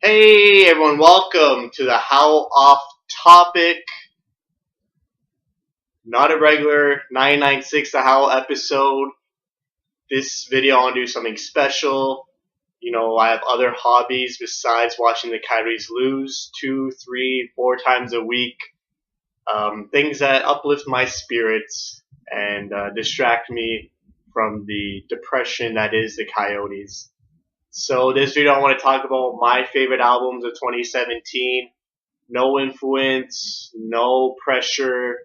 Hey everyone, welcome to the Howl Off Topic. Not a regular 996 The Howl episode. This video I want to do something special. I have other hobbies besides watching the Coyotes lose 2, 3, 4 times a week. Things that uplift my spirits and distract me from the depression that is the Coyotes. So this video I want to talk about my favorite albums of 2017. No influence, no pressure,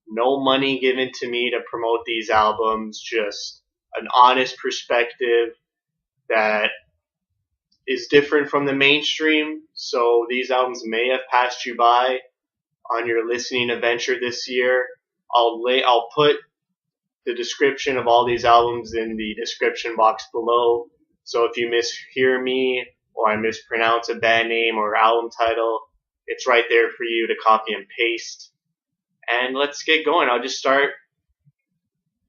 no money given to me to promote these albums, just an honest perspective that is different from the mainstream. So these albums may have passed you by on your listening adventure this year. I'll put the description of all these albums in the description box below. So if you mishear me or I mispronounce a band name or album title, it's right there for you to copy and paste. And let's get going. I'll just start.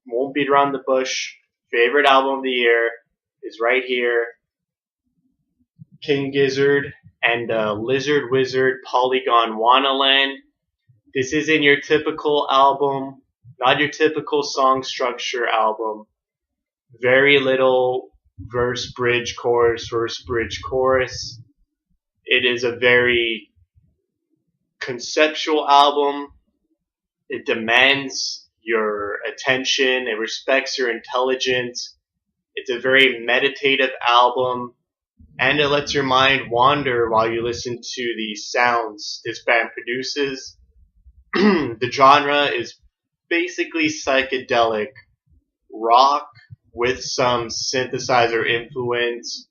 Won't beat around the bush. Favorite album of the year is right here. King Gizzard and Lizard Wizard Polygondwanaland. This isn't your typical album, not your typical song structure album. Very little verse, bridge, chorus, verse, bridge, chorus. It is a very conceptual album. It demands your attention. It respects your intelligence. It's a very meditative album. And it lets your mind wander while you listen to the sounds this band produces. The genre is basically psychedelic rock with some synthesizer influence.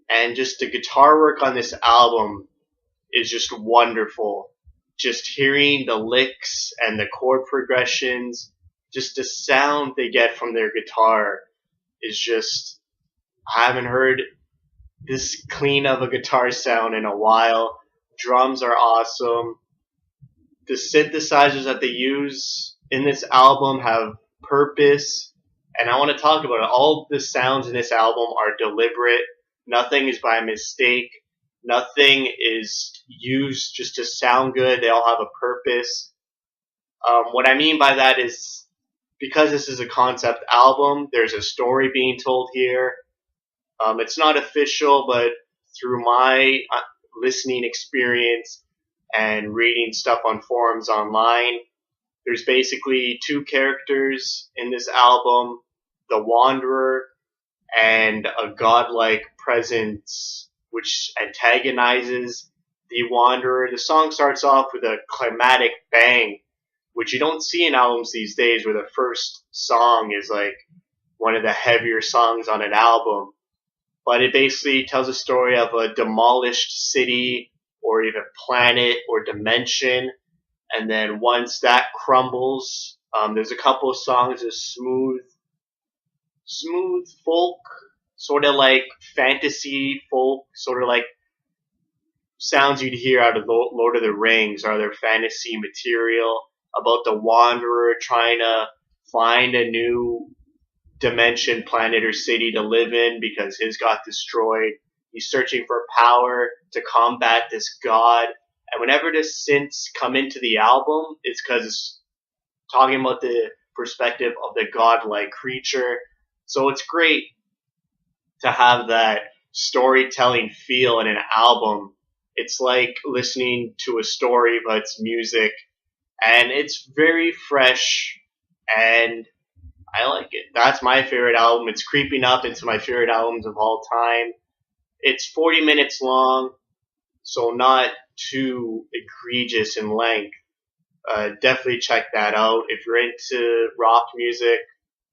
And just the guitar work on this album is just wonderful. Just hearing the licks and the chord progressions, just the sound they get from their guitar is just, I haven't heard this clean of a guitar sound in a while. Drums are awesome. The synthesizers that they use in this album have purpose, and I want to talk about it. All the sounds in this album are deliberate. Nothing is by mistake. Nothing is used just to sound good. They all have a purpose. What I mean by that is because this is a concept album, there's a story being told here. It's not official, but through my listening experience and reading stuff on forums online, there's basically two characters in this album, the Wanderer and a godlike presence which antagonizes the Wanderer. The song starts off with a climatic bang, which you don't see in albums these days, where the first song is like one of the heavier songs on an album. But it basically tells a story of a demolished city or even planet or dimension. And then once that crumbles, there's a couple of songs of smooth folk, sort of like fantasy folk, sort of like sounds you'd hear out of Lord of the Rings or other fantasy material about the Wanderer trying to find a new dimension, planet, or city to live in because his got destroyed. He's searching for power to combat this god. And whenever the synths come into the album, it's because it's talking about the perspective of the godlike creature. So it's great to have that storytelling feel in an album. It's like listening to a story, but it's music. And it's very fresh, and I like it. That's my favorite album. It's creeping up into my favorite albums of all time. It's 40 minutes long, so not too egregious in length. Definitely check that out. If you're into rock music,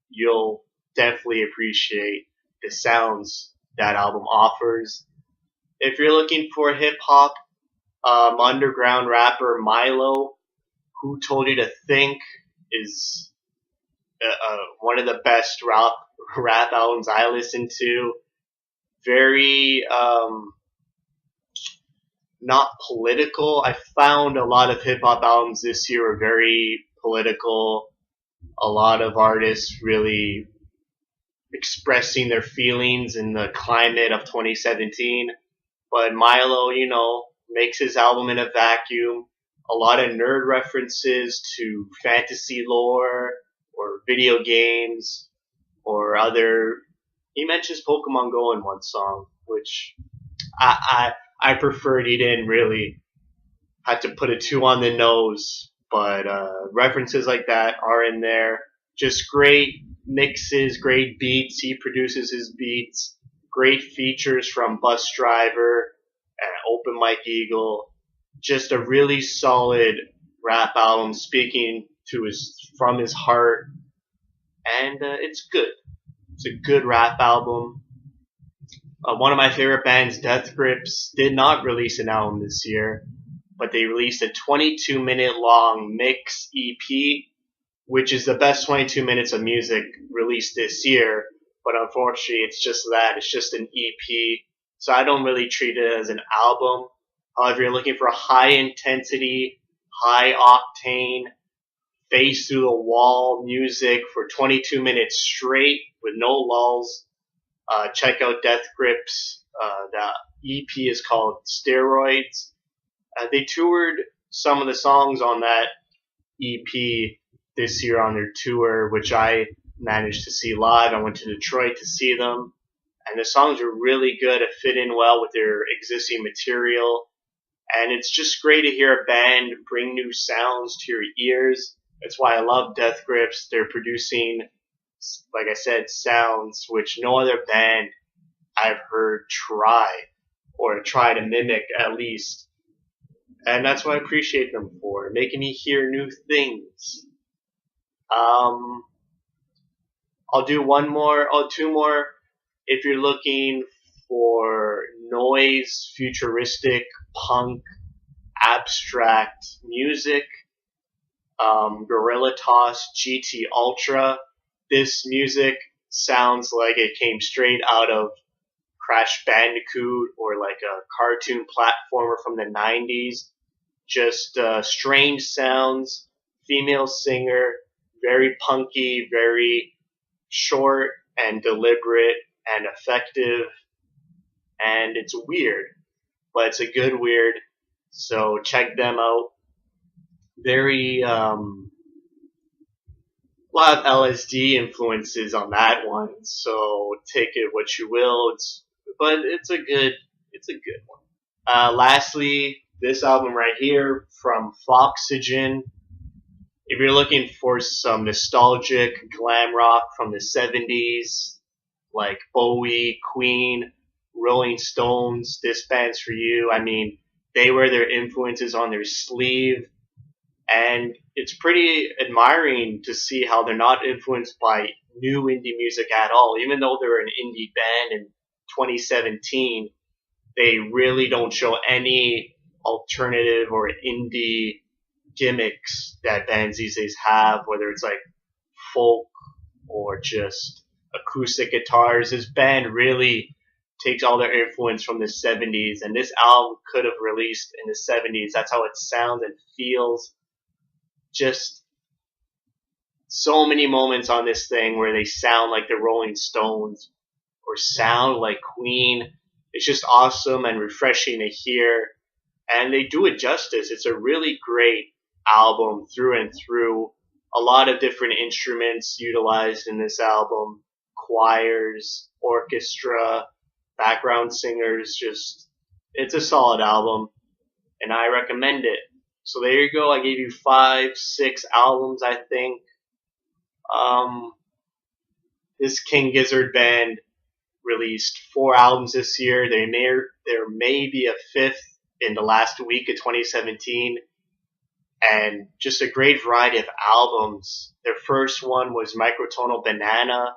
you'll definitely appreciate the sounds that album offers. If you're looking for hip hop, underground rapper Milo, Who Told You to Think, is one of the best rap albums I listen to. Very not political. I found a lot of hip hop albums this year are very political. A lot of artists really expressing their feelings in the climate of 2017. But Milo, makes his album in a vacuum. A lot of nerd references to fantasy lore or video games or other. He mentions Pokemon Go in one song, which I preferred. He didn't really had to put a two on the nose, but references like that are in there. Just great mixes, great beats. He produces his beats. Great features from Bus Driver and Open Mike Eagle. Just a really solid rap album, speaking to from his heart, and it's good. It's a good rap album. One of my favorite bands, Death Grips, did not release an album this year, but they released a 22-minute long mix EP, which is the best 22 minutes of music released this year. But unfortunately, it's just that. It's just an EP. So I don't really treat it as an album. However, you're looking for high intensity, high octane, face through the wall music for 22 minutes straight with no lulls. Check out Death Grips. The EP is called Steroids. They toured some of the songs on that EP this year on their tour, which I managed to see live. I went to Detroit to see them, and the songs are really good. It fit in well with their existing material, and it's just great to hear a band bring new sounds to your ears. That's why I love Death Grips. They're producing, like I said, sounds which no other band I've heard try to mimic at least. And that's what I appreciate them for, making me hear new things. I'll do two more. If you're looking for noise, futuristic, punk, abstract music, Guerilla GT Ultra. This music sounds like it came straight out of Crash Bandicoot or like a cartoon platformer from the 90s. Just strange sounds, female singer, very punky, very short and deliberate and effective, and it's weird, but it's a good weird, so check them out. Very a lot of LSD influences on that one, so take it what you will. But it's a good one. Lastly, this album right here from Foxygen. If you're looking for some nostalgic glam rock from the 70s, like Bowie, Queen, Rolling Stones, this band's for you. I mean, they wear their influences on their sleeve, and it's pretty admiring to see how they're not influenced by new indie music at all. Even though they're an indie band in 2017, they really don't show any alternative or indie gimmicks that bands these days have, whether it's like folk or just acoustic guitars. This band really takes all their influence from the 70s, and this album could have released in the 70s. That's how it sounds and feels. Just so many moments on this thing where they sound like the Rolling Stones or sound like Queen. It's just awesome and refreshing to hear, and they do it justice. It's a really great album through and through. A lot of different instruments utilized in this album, choirs, orchestra, background singers. Just, it's a solid album, and I recommend it. So there you go. I gave you 5-6 albums, I think. This King Gizzard band released 4 albums this year. There may be a 5th in the last week of 2017. And just a great variety of albums. Their first one was Microtonal Banana,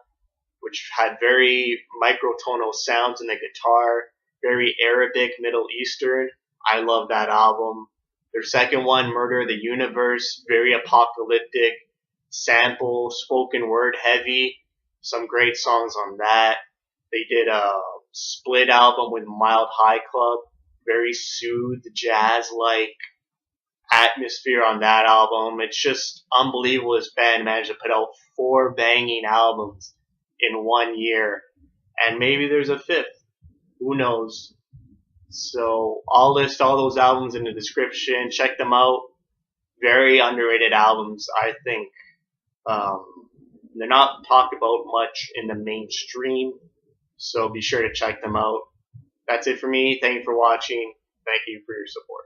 which had very microtonal sounds in the guitar, very Arabic, Middle Eastern. I love that album. Their second one, Murder of the Universe, very apocalyptic, sample, spoken word heavy. Some great songs on that. They did a split album with Mild High Club, very soothed, jazz-like atmosphere on that album. It's just unbelievable this band managed to put out 4 banging albums in 1 year. And maybe there's a 5th. Who knows? So I'll list all those albums in the description. Check them out. Very underrated albums, I think. Um, they're not talked about much in the mainstream, so be sure to check them out. That's it for me. Thank you for watching. Thank you for your support.